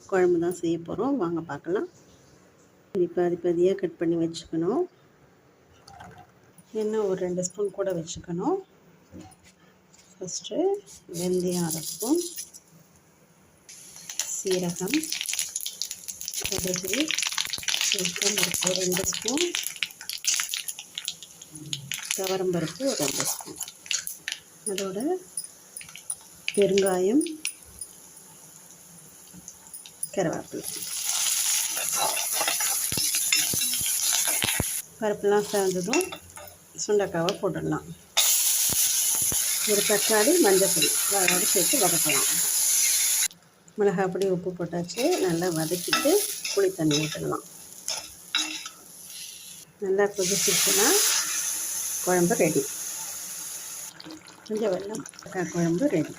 குழம்பு தான் செய்ய போகிறோம். வாங்க பார்க்கலாம். பாதி பாதியாக கட் பண்ணி வச்சுக்கணும். எண்ணெய் ஒரு 2 ஸ்பூன் கூட வச்சுக்கணும். ஃபஸ்ட்டு வெந்தயம் 1/2 ஸ்பூன், சீரகம், கடுகு, உளுத்தம்பருப்பு 2 ஸ்பூன், துவரம்பருப்பு 2 ஸ்பூன், அதோட பெருங்காயம், கருவேப்பிலை. பருப்புலாம் சேர்ந்ததும் சுண்டைக்காவை போட்டுடலாம். ஒரு தக்காளி, மஞ்சள் அதோடு சேர்த்து வதக்கலாம். மிளகாய் பொடி, உப்பு போட்டாச்சு. நல்லா வதக்கிட்டு புளி தண்ணி ஊற்றிடலாம். நல்லா கொதிச்சிச்சுன்னா குழம்பு ரெடி. கொஞ்சம் வெல்லம் குழம்பு ரெடி.